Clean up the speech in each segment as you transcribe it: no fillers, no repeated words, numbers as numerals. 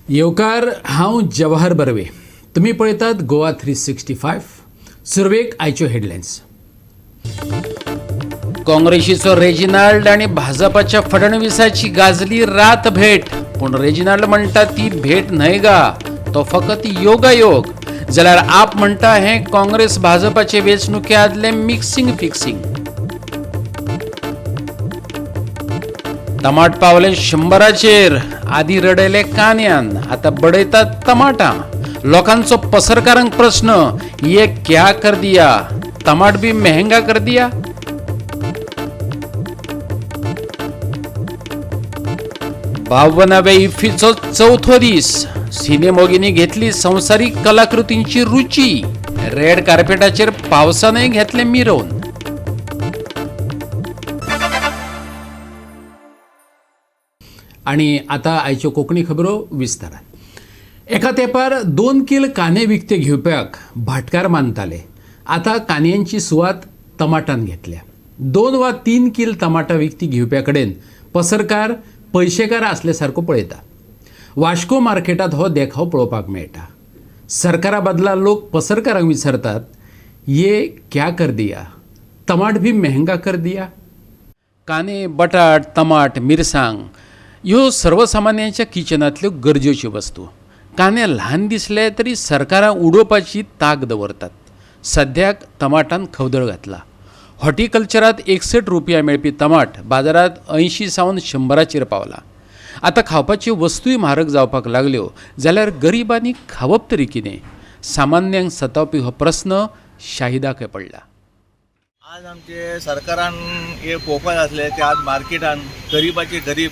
येवकार हांव जवाहर बर्वे. तुम्ही पळयतात गोवा 365. सुरवेक आयच्यो हेडलायन्स. काँग्रेसीचो रेजिनाल्ड आणि भाजपाच्या फडणवीसाची गाजली रात भेट. पूण रेजिनाल्ड म्हणटा ती भेट न्हय गा, तो फकत योगायोग. जाल्यार आप म्हणटा हें काँग्रेस भाजपाचे वेंचणुके आदलें मिक्सिंग फिक्सिंग. टमाट पावले 100चेर. आदी रडयले कांद्यान, आता बडयतात टमाटां. लोकांचो पसरकारांक प्रश्न, ये क्या कर दिया? टमाट भी महंगा कर दिया? बावनाव्या इफ्फीचो चौथो दीस. सिनेमोगींनी घेतली संवसारीक कलाकृतींची रुची. रेड कार्पेटाचेर पावसानय घेतले मिरोवन. आणि आता आयच्यो कोंकणी खबरो विस्तारान. एका तेंपार 2 किल कांदे विकते घेवप्याक भाटकार मानताले. आता कांद्यांची सुवात टमाटान घेतल्या. 2 वा 3 किल टमाटा विकती घेवप्या कडेन पसरकार पयशेकार आसले सारको पळयता. वास्को मार्केटात हो देखाव पळोवपाक मेळटा. सरकारा बदला लोक पसरकारांक विचारतात, ये क्या कर दिया? टमाट भी महंगा कर दिया? कांदे, बटाट, टमाट, मिरसांग ह्यो सर्वसामान्यांच्या किचनांतल्यो गरजेच्यो वस्तू. कांदे ल्हान दिसले तरी सरकारां उडोवपाची तांक दवरतात. सद्याक टमाटान खवदळ घातला. हॉर्टिकल्चरांत 61 रुपया मेळपी टमाट बाजारात 80 सावन 100चेर पावला. आता खावपाच्यो वस्तूय म्हारग जावपाक लागल्यो जाल्यार गरिबांनी खावप तरी कितें? सामान्यांक सतावपी हो प्रस्न शाहिदाक पडला. आज आमचे सरकारान हे पळोवपाक आसले ते आज मार्केटान गरीबाचे गरीब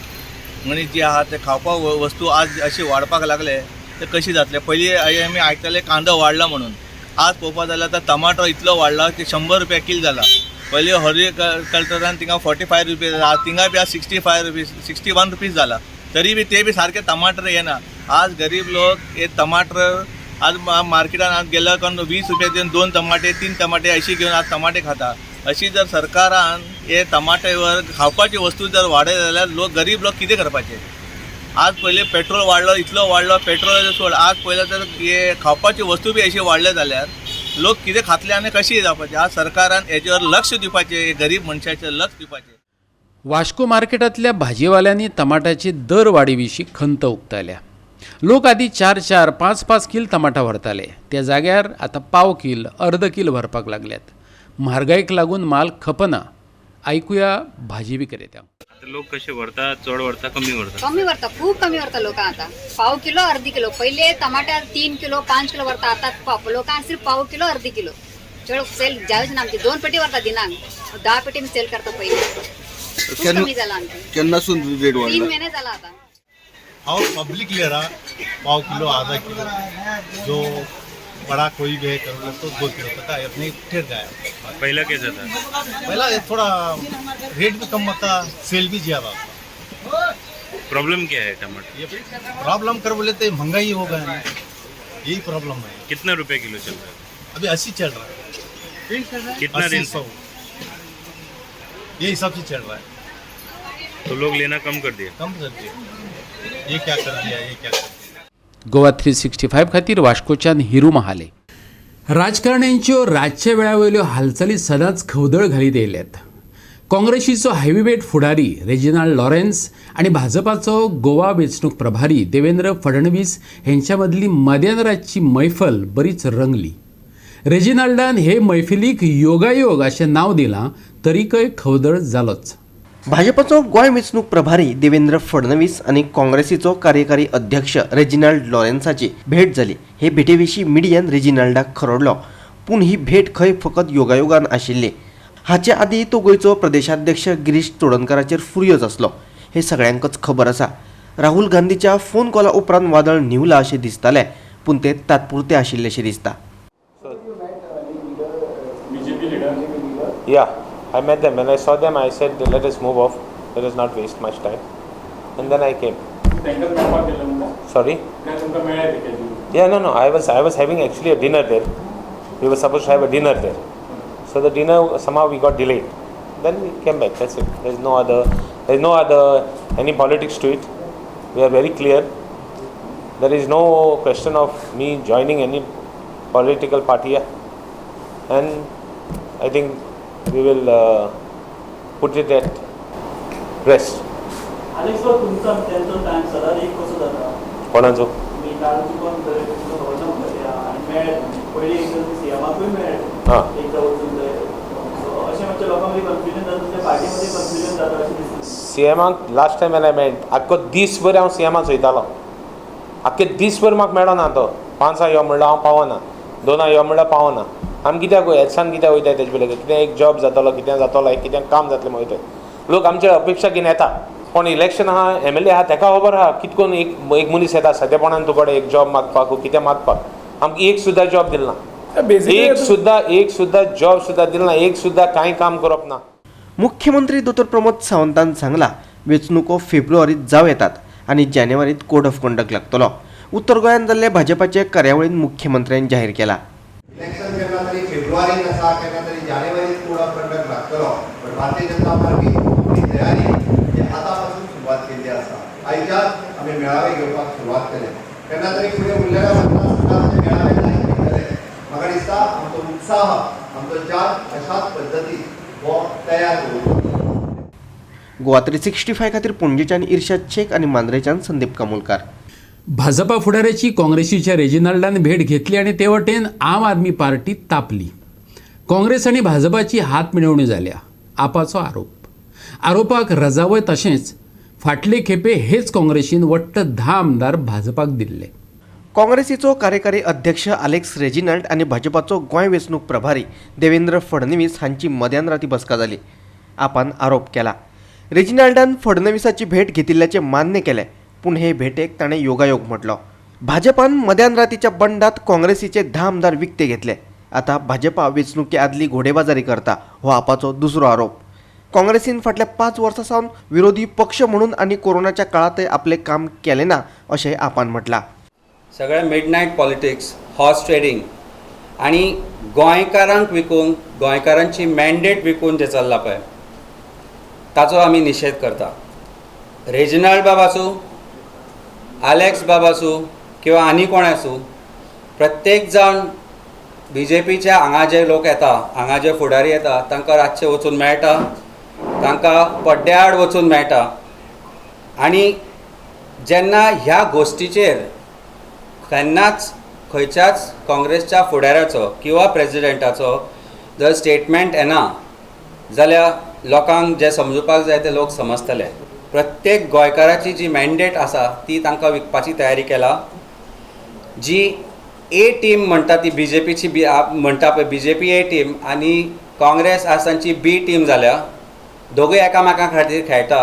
मनीस जे आहात ते खावपाक वस्तू आज अशी वाडपाक लागले ते कशी जातले. पयलीं आमी आयकताले कांदो वाडला म्हणून. आज पळोवपाक जाल्यार आतां टमाटो इतलो वाडला की 100 रुपया किल जाला. पयलीं हॉर्टिकल्चरान थिंगा 45 रुपीज आज थिंगा बी आज 65 रुपीज 61 रुपीज जाला. तरी बी ते बी सारके टमाटर येना. आज गरीब लोक हे टमाटर आज मार्केटान आज गेल्या कारण 20 रुपया दिवन 2 टमाटे 3 टमाटे अशी घेवन आज टमाटे खाता. अशी जर सरकारान हे टमाटेवर खावपाची वस्तू जर वाडयले जाल्यार गरीब लोक कितें करपाचे? आज पयलीं पेट्रोल वाडलो, इतलो वाडलो, पेट्रोल सोड. आज पयलें तर हे खावपाची वस्तू बी अशी वाडले जाल्यार लोक कितें खातले आनी कशी जावपाचे? आज सरकारान हेजेवर लक्ष दिवपाचें, गरीब मनशाचेर लक्ष दिवपाचें. वास्को मार्केटांतल्या भाजीवाल्यांनी टमाटाची दरवाडी विशीं खंत उक्तायल्या. लोक आदी 4-4, 5-5 किल टमाटा व्हरताले. त्या जाग्यार आतां पाव किल, अर्द किल व्हरपाक लागल्यात. म्हारगायेक लागून माल खपना. ऐकुया भाजी विक्रेत्यांक. आता लोक कसे व्हरतात? चड व्हरता, कमी व्हरता? कमी व्हरता, खूप कमी व्हरता लोक. आता पाव किलो, अर्दी किलो. पहिले टमाटर 3 किलो 5 किलो व्हरता. आता लोकांक सिर्फ पाव किलो, अर्दी किलो. चड सेल जायच ना. आमची 2 पेटी व्हरता दिनाक. 10 पेटी सेल करता. पहिले खूप कमी जाला. आमची केन्नासून रेट वाडला? 3 महिने जाला आता. और पब्लिक ले रहा पाव किलो आधा किलो, जो बड़ा कोई भी है करोड़ तो 2 किलो तक अपने ठेर गया. पहिला कैसा था? पहला थोड़ा रेट भी कम होता, सेल भी ज़्यादा होता. प्रॉब्लम क्या है टमाटर? ये प्रॉब्लम कर बोले तो महंगाई हो गया है, यही प्रॉब्लम है. कितना रुपए किलो चल रहा है? अभी 80 चल रहा है. कितना दिन 100 ये हिसाब से चल रहा है. तो लोग लेना कम कर दिया? कम कर दिया. ये क्या कर दिया, ये क्या कर दिया. गोवा 365 खातीर वास्कोच्यान हिरू महाले. राजकारण्यांच्यो रातच्या वेळावयल्यो हालचाली सदांच खवदळ घालीत येयल्यात. काँग्रेसीचो हेवीवेट फुडारी रेजिनाल्ड लॉरेन्स आणि भाजपाचो गोवा वेंचणूक प्रभारी देवेंद्र फडणवीस हेंच्या मदली मध्यानरातची मैफल बरीच रंगली. रेजिनाल्डान हे मैफिलीक योगायोग अशें नांव दिलां, तरीकय खवदळ जालोच. भाजपचो गोंय वेंचणूक प्रभारी देवेंद्र फडणवीस आणि काँग्रेसीचो कार्यकारी अध्यक्ष रेजिनाल्ड लॉरेन्साची भेट जाली. हे भेटेविशीं मिडियान रेजिनाल्डाक खरडलो. पूण ही भेट खंय फकत योगायोगान आशिल्ली. हाचे आदीं तो गोंयचो प्रदेशाध्यक्ष गिरीश चोडणकराचेर फुर्योज आसलो. हे सगळ्यांकच खबर आसा. राहुल गांधीच्या फोन कॉला उपरांत वादळ निवला अशें दिसतालें, पूण ते तात्पुरते आशिल्लेशें दिसता. I met them. When I saw them, I said, let us move off. Let us not waste much time. And then I came. Sorry? Yeah, no. I was having actually a dinner there. We were supposed to have a dinner there. So the dinner, somehow we got delayed. Then we came back. That's it. There's no other any politics to it. We are very clear. There is no question of me joining any political party here. And I think we will put it at rest. Alex भाऊ तुमचा त्यांचा time सदाच एक कसो जाता कोणाचो? मी काल चुकून तरी तुमचो खबर ना म्हणटा आणि मेळ्ळें पयलीं एक दीस सीएमाकूय मेळ्ळें हां. एकदा वचून थंय सो अशें म्हणजे लोकांक कन्फ्युजन जाता तुमच्या पार्टीमध्ये कन्फ्युजन जाता अशें दिसता सीएमाक last time when I met आख्खो दीसभर हांव सीएमाक वयतालो. आख्खे दीसभर म्हाका मेळना तो. 5 यो म्हणल्यार हांव पावना, 2 यो म्हणल्यार पावना. आमी कित्याक एसान कित्याक वयताय तेजे पयलीं कितें एक जॉब जातलो, कितें जातलो, कितें काम जातलें म्हणून वयताय. लोक आमचे अपेक्षा घेवन येता. पण इलेक्शन आहा, MLA आहा, तेका खबर आहा कितकोन एक मनीस येता सद्यापणान तुकडे एक जॉब मागपाक कितें मागपाक. आमकां एक सुद्दां जॉब दिलना, एक सुद्दां जॉब सुद्दां दिलना, एक सुद्दां कांय काम करप ना. मुख्यमंत्री दोतोर प्रमोद सावंतान सांगला वेंचणुको फेब्रुवारीत जावं येतात आणि जानेवारीत कोड ऑफ कंडक्ट लागतलो. उत्तर गोंयांत जाल्ले भाजपाचे कार्यावळीन मुख्यमंत्र्यांनी जाहीर केला. इलेक्शन केन्ना तरी फेब्रुवारीन आसा, केन्ना तरी जानेवारीत कोड ऑफ कंडक्ट लागतलो. पण भारतीय जनता पार्टी आपली तयारी आतापासून सुरुवात केली आसा. आयच्याच आमी मेळावे घेवपाक सुरवात केले. केन्ना तरी फुडें उरलेल्या मतदारसंघाचे मेळावे जायत वयतले. म्हाका दिसता आमचो उत्साह, आमचो चार्ज अशाच पद्दतीन हो तयार करूं. गोवा 365 खातीर पणजेच्यान इर्शाद शेख आणि मांद्रेच्यान संदीप कामुलकार. भाजपा फुडाऱ्याची काँग्रेसीच्या रेजिनाल्डान भेट घेतली आणि ते वटेन आम आदमी पार्टी तापली. काँग्रेस आणि भाजपाची हात मिळवणी जाल्या आपाचो आरोपाक रजावय तशेंच फाटले खेपे हेच काँग्रेसीन वट्ट 10 आमदार भाजपाक दिल्ले. काँग्रेसीचो कार्यकारी अध्यक्ष अलेक्स रेजिनाल्ड आणि भाजपाचो गोंय वेंचणूक प्रभारी देवेंद्र फडणवीस हांची मध्यानराती बसका जाली. आपान आरोप केला. रेजिनाल्डान फडणवीसाची भेट घेतिल्ल्याचे मान्य केले, पूण हे भेटेक ताणें योगायोग म्हटलो. भाजपान मध्यानरातीच्या बंडात काँग्रेसीचे 10 आमदार विकते घेतले. आता भाजपा वेंचणुके आदली घोडेबाजारी करता हो आपाचो दुसरो आरोप. काँग्रेसीन फाटल्या 5 वर्सां सावन विरोधी पक्ष म्हणून आणि कोरोनाच्या काळातय आपले काम केले ना अशें आपान म्हटलां. सगळे मिडनायट पॉलिटिक्स, हॉर्स ट्रेडिंग आणि गोंयकारांक विकून गोंयकारांची मॅन्डेट विकून जे चल्ला पळय ताचो आमी निशेध करता. रेजिनाल्ड बाब आसूं, अलेक्स बाब आसूं किंवा आनी कोण आसूं, प्रत्येक जावन BJPच्या हांगा जे लोक येता, हांगा जे फुडारी येता तांकां रातचे वचून मेळटा, तांकां पड्ड्यार वचून मेळटा. आनी जेन्ना ह्या गोश्टीचेर केन्नाच खंयच्याच काँग्रेसच्या फुडाऱ्याचो किंवा प्रेजिडेंटाचो जर स्टेटमेंट येना जाल्यार लोकांक जे समजुपाक जाय ते लोक समजतले. प्रत्येक गोंयकाराची जी मॅन्डेट आसा ती तांकां विकपाची तयारी केला. जी ए टीम म्हणटा ती BJPची म्हणटा पळय BJP ए टीम आनी काँग्रेस आसा तांची B टीम जाल्या. दोगूय एकामेका खातीर खेळटा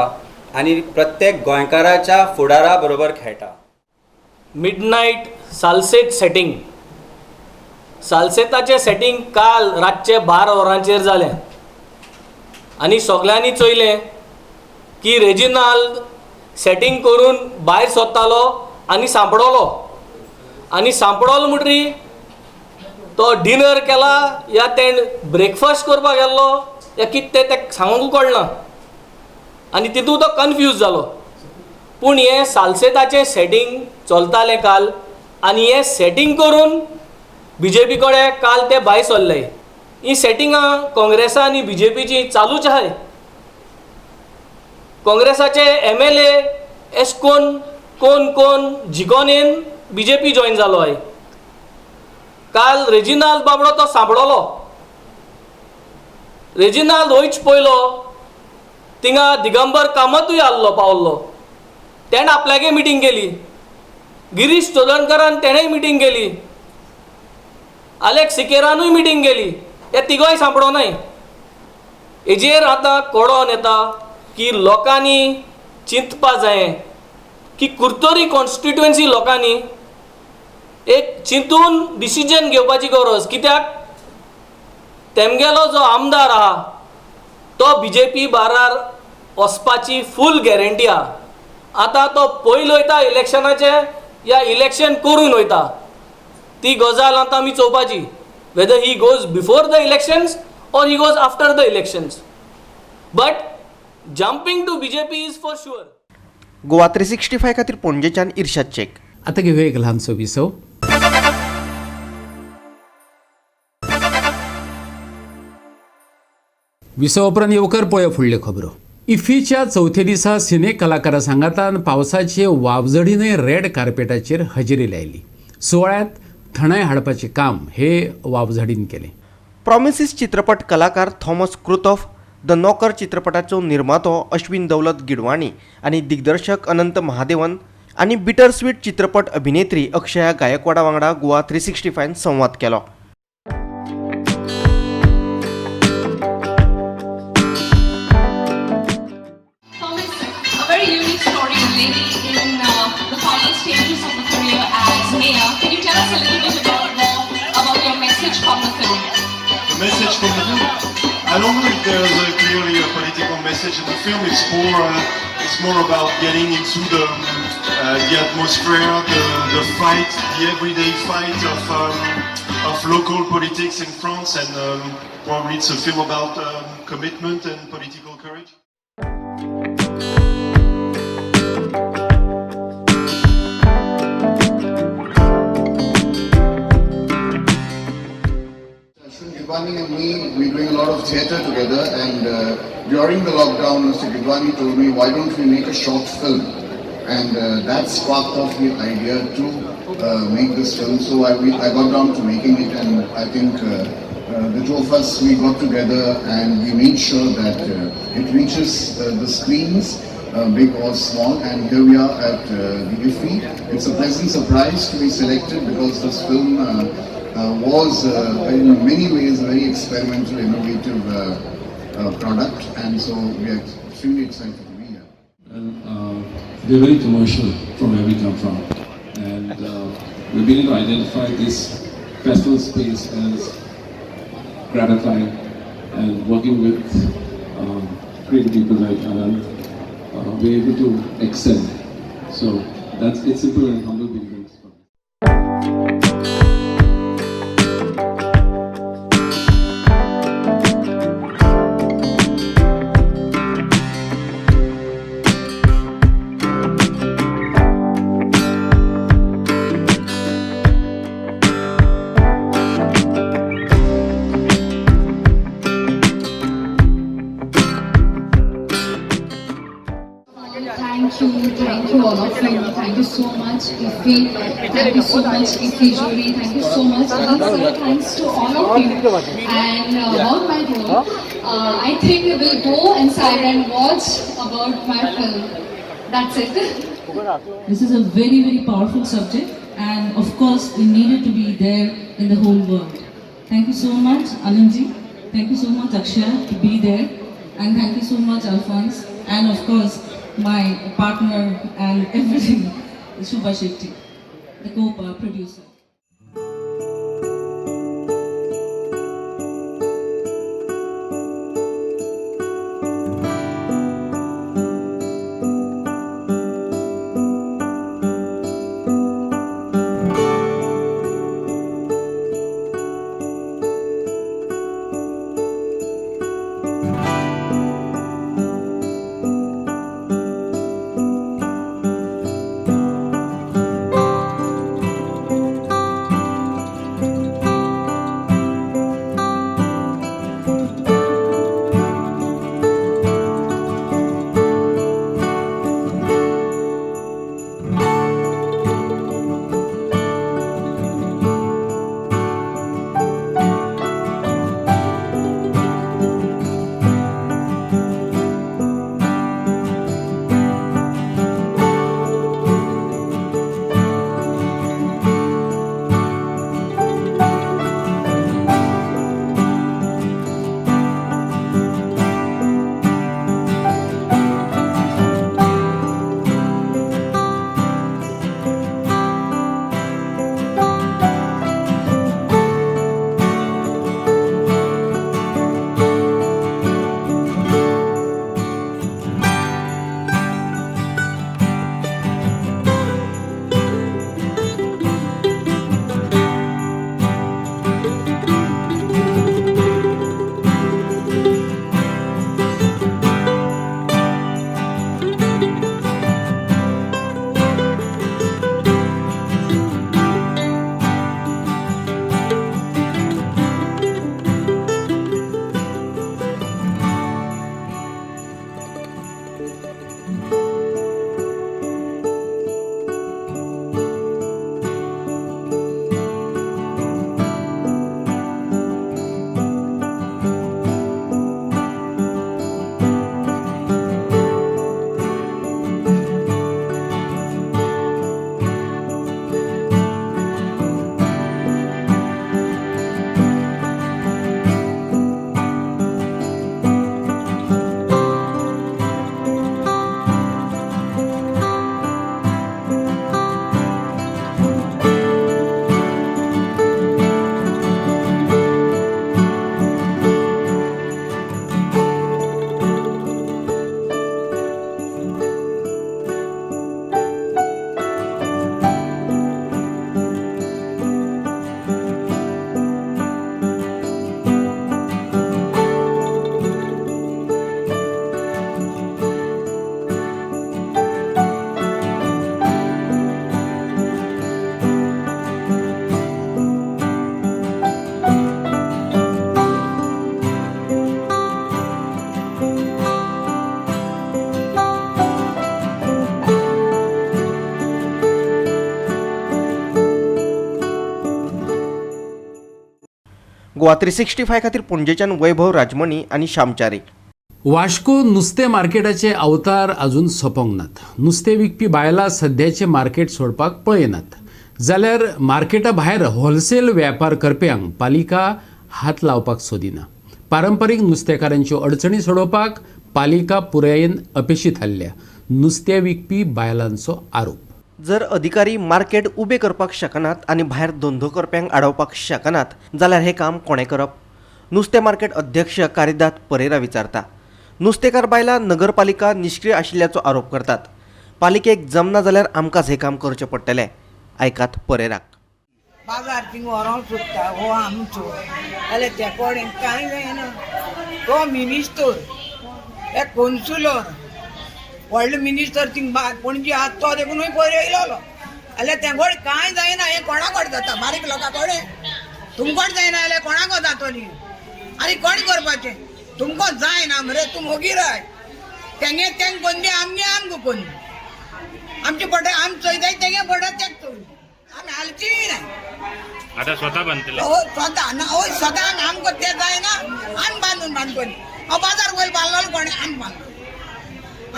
आनी प्रत्येक गोंयकाराच्या फुडारा बरोबर खेळटा. मिडनाईट सालसेत सेटिंग, सालसेताचें सेटिंग काल रातचे 12 वरांचेर जालें आनी सगळ्यांनी चोयलें की रेजिनाल्ड सेटिंग करून भायर सरतालो आनी सांपडलो. आनी सांपडलो म्हणटरी तो डिनर केला या तेण ब्रेकफास्ट करपाक गेल्लो या कितें तें सांगूंक कळना आनी तितूंत तो कन्फ्यूज जालो. पूण हें सालसेताचें सेटिंग चलतालें काल आनी हें सेटिंग करून BJP कडेन काल ते भायर सरले. ही सेटिंगां काँग्रेसा आनी BJPची चालूच आहाय. काँग्रेसाचे MLA एशकोन कोण जिखोन येवन BJP जॉइन जालो आहे. काल रेजिनाल्ड बाबडो तो सांपडलो. रेजिनाल्ड वयच पयलो थिंगा दिगंबर कामतूय आल्लो पावल्लो. तेणें आपल्यागे मिटींग केली. गिरीश चोदणकरान तेणेंय मिटींग केली. अलेक्स सिकेरानूय मिटींग केली. हे तिगोय सांपडो नाय. हेजेर आतां कळोन येता की लोकांनी चिंतपा जाय की कुर्तोरी कॉन्स्टिट्युएन्सी लोकांनी एक चिंतून डिसिजन घेवपाची गरज. कित्याक तेमगेलो जो आमदार आहा तो BJP बारार वचपाची फूल गॅरंटी आहा. आतां तो पयलो वयता इलेक्शनाचे या इलेक्शन करून वयता ती गजाल आतां आमी चोवपाची. Whether he goes before the elections or he goes after the elections. But jumping to BJP is for sure. Goa 365 खातीर पणजेच्यान इर्शाद शेख. आता घेऊया एक लहानसो विसव. विसव उपरांत येवकार पळय फुडल्यो खबरो. इफ्फीच्या चवथे दिसा सिने कलाकारा सांगातान पावसाचे वावजडीनय रेड कार्पेटाचेर हजेरी लायली. सुवाळ्यात थंडाय हाडपाचें काम हे वावझडीन केलें. प्रॉमिसीस चित्रपट कलाकार थॉमस क्रुतॉफ, द नॉकर चित्रपटाचो निर्मातो अश्विन दौलत गिडवाणी आनी दिग्दर्शक अनंत महादेवन आनी बिटर स्वीट चित्रपट अभिनेत्री अक्षया गायकवाडा वांगडा गोवा 365 संवाद केलो. A very unique story, a lady in the final stages of the career as mayor. Can you tell us a little bit about your message from the film? The message from the film? I don't know if there's clearly a political message in the film. It's more about getting into the atmosphere, the fight, the everyday fight of local politics in France, and probably it's a film about commitment and political courage. Gidwani and me, we're doing a lot of theatre together, and during the lockdown, Mr. Gidwani told me, why don't we make a short film? And that sparked off the idea to make this film. So I got down to making it, and I think the two of us, we got together and we made sure that it reaches the screens, big or small, and here we are at the IFFI. It's a pleasant surprise to be selected because this film was in many ways a very experimental, innovative product, and so we are extremely excited to be here. And they're very commercial from where we come from, and we're beginning to identify this festival space as gratifying, and working with great people like Anand, we're able to excel. So it's simple and humble beginnings. Thank you all of you. Thank you so much, IFFI. Thank you so much, IFFI jury. Thank you so much. Thanks to all of you. And about my role, I think we will go inside and watch about my film. That's it. This is a very, very powerful subject, and of course, we needed to be there in the whole world. Thank you so much, Anandji. Thank you so much, Akshaya, to be there, and thank you so much, Alphonse, and of course, my partner and everything, Shubha Shetty, the co-producer. Goa 365 खातीर पणजेच्यान वैभव राजमणी आनी श्यामचारी. वाश्को नुस्तें मार्केटाचे अवतार अजून सोंपोंक नात. नुस्तें विकपी बायलां सध्याचे मार्केट सोडपाक पळयनात. जाल्यार मार्केटा भायर होलसेल वेपार करप्यांक पालिका हात लावपाक सोदिना. पारंपारीक नुस्तेकारांच्यो अडचणी सोडोवपाक पालिका पुरायेन अपेशी थारल्या. नुस्तें विकपी बायलांचो आरोप. जर अधिकारी मार्केट उबे करपाक शकनात आनी भायर धंदो करप्यांक आडोवपाक शकनात जाल्यार हे काम कोणें करप? नुस्तें मार्केट अध्यक्ष कारिदात परेरा विचारता. नुस्तेकार बायलां नगरपालिका निश्क्रीय आशिल्ल्याचो आरोप करतात. पालिकेक जमना जाल्यार आमकांच हे काम करचें पडटलें. आयकात परेराक. बाजार थिंग व्हरोंक सोदता हो आमचो जाल्यार ते कोणें कांय जायना. तो मिनिस्टर हे कौन्सिलर व्हडलो मिनिस्टर थिंग पणजी आहा तो देखूनय पयर येयलो जाल्यार ते कोण कांय जायना. हे कोणाकोड जाता? बारीक लोकां कोडे तुमकोच जायना जाल्यार कोणाको जातली? आनी कोण करपाचें? तुमको जायना मरे तूं मोगीराय तेंगे तेंग कोंदी आमगे आमकां कोंदी आमचे पडे आम चोयताय तेगे पडत तेक चोय आमी हालची ना. आता स्वतः बांधतले. हो स्वता ना हो स्वतः आमको ते जायना आम बांदून बांदकोनी हो बाजार वयर बांदलो कोणे आम बांदलो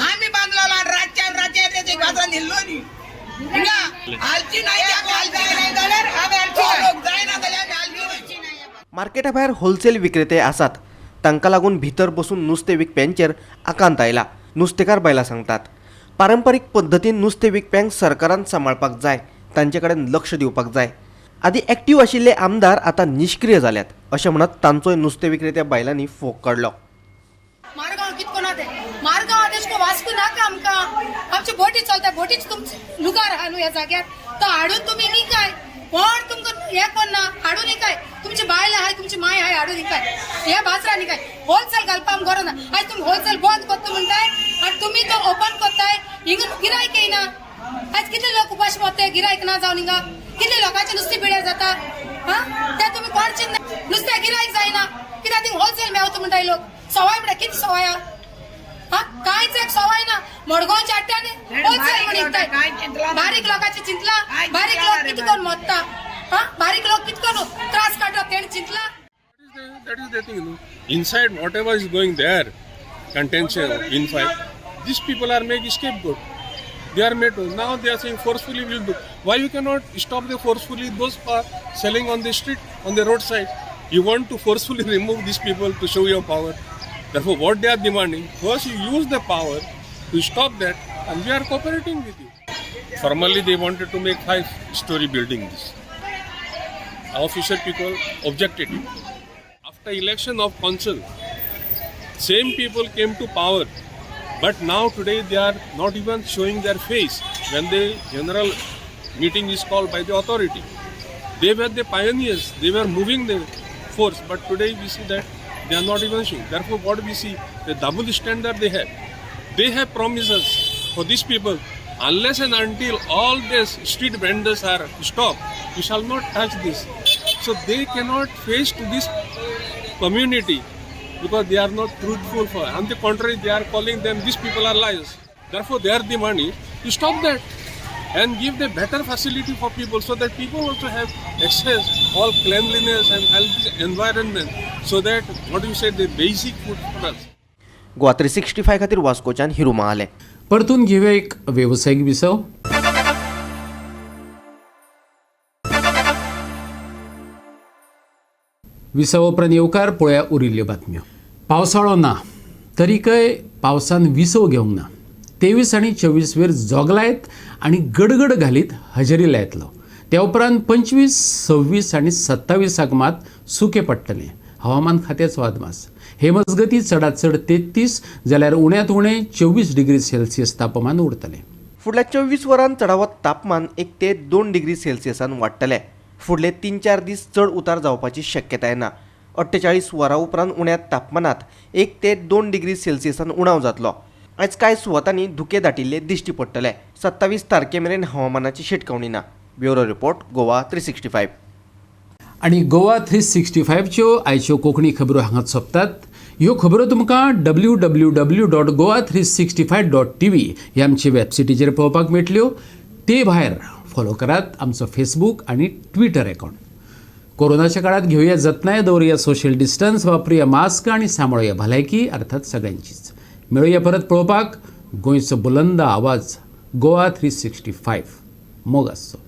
आमी बांदलो रातच्या ते बाजार निल्लो न्ही हिंगा हालची नाही आमी हालची नाही जाल्यार आमी हालची जायना जाल्यार आमी हालची नाही. मार्केटा भायर होलसेल विक्रेते आसात. तांकां लागून भितर बसून नुस्तें विकप्यांचेर आकांत आयला. नुस्तेकार बायलां सांगतात. पारंपारीक पद्दतीन नुस्तें विकप्यांक सरकारान सांबाळपाक जाय. तांचे कडेन लक्ष दिवपाक जाय. आदी एक्टीव आशिल्ले आमदार आतां निश्क्रीय जाल्यात अशें म्हणत तांचोय नुस्तें विक्रेत्या बायलांनी फोग काडलो. मारगांव कितको ना ते मारगांव आदेशको वास्को नाका आमकां. आमचे बोटी चलता बोटीच तुमचे लुगार आहा न्हू ह्या जाग्यार तो हाडून तुमी न्ही काय कोण तुमकां हे करना हाडून काय तुमची बायल आहाय तुमची माय आहाय हाडून काय हे बाजरांनी काय होलसेल घालपा आमकां गरज ना. आयज तुमी होलसेल बंद करता म्हणटाय आनी तुमी तो ओपन करताय हिंगा गिरायक येयना. आयज कितले लोक उपाशी मरताय गिरायक ना जावन हिंगा कितले लोकांचे नुस्तें पिड्यार जाता. हा ते तुमी कोणचें ना नुस्तें गिरायक जायना कित्याक थिंग होलसेल मेवता म्हणटाय लोक. सवाय म्हणटा कितें सवाय हा कांयच एक सवाय ना. मडगांवच्या आट्यानी होलसेल म्हणटाय बारीक लोकांची चिंतला बारीक लोक कितें करून मरता. हा बारीक लोक कितें करून त्रास काडटा तेणी Chintala. That is the thing, you know. Inside, whatever is going there, contention, infight, these people are making scapegoat. They are made to. Now they are saying forcefully will do. Why you cannot stop the forcefully those are selling on the street, on the roadside? You want to forcefully remove these people to show your power. Therefore, what they are demanding, first you use the power to stop that, and we are cooperating with you. Formally, they wanted to make 5-story building this. Official people objected it. After election of council, same people came to power, but now today they are not even showing their face when the general meeting is called by the authority. They were the pioneers, they were moving the force, but today we see that they are not even showing. Therefore, what we see, the double standard they have. They have promises for these people. Unless and until all these street vendors are stopped, we shall not touch this. So they cannot face to this community because they are not truthful for. On the contrary, they are calling them, these people are liars. Therefore, they are demanding to stop that and give the better facility for people so that people also have access all cleanliness and healthy environment so that what you said the basic food products. Goa 365 खातीर वास्कोच्यान हिरू महाले. परतून घेऊया एक व्यावसायिक विसव. विसव उपरांत येवकार पळया उरिल्ल्यो बातम्यो. पावसाळो ना तरीकय पावसान विसव घेवंक ना. 23 आनी 24 वेर जोगलायत आनी गडगड घालीत हजेरी लायतलो. त्या उपरांत 25, 26 आनी 27 मात सुकें पडटलें. हवामान खात्याचो अदमास. हे मजगती चडांत चड 33 जाल्यार उण्यांत उणें 24 डिग्री सेल्सियस तापमान उरतलें. फुडल्या 24 वरांत चडावत तापमान 1 ते 2 डिग्री सेल्सियसान वाडटलें. फुडले 3-4 दीस चड उतार जावपाची शक्यताय ना. 48 वरां उपरांत उण्या तापमानात 1 ते 2 डिग्री सेल्सियसान उणाव जातलो. आयज कांय सुवातांनी धुके दाटिल्ले दिश्टी पडटले. 27 तारखे मेरेन हवामानाची शिटकावणी ना. Bureau report Goa 365. आणि गोवा 365च्यो आयच्यो कोंकणी खबरो हांगाच सोंपतात. ह्यो खबरो तुमकां www.goa365.tv ह्या आमचे वेबसायटीचेर पळोवपाक मेळटल्यो. ते भायर फॉलो करात आमचो फेसबूक आनी ट्विटर अकाउंट. कोरोनाच्या काळात घेऊया जतनाय, दवरूया सोशल डिस्टन्स, वापरूया मास्क आणि सांभाळूया भलायकी अर्थात सगळ्यांचीच. मेळूया परत पळोवपाक गोंयचो बुलंद आवाज गोवा 365 मोग आसचो.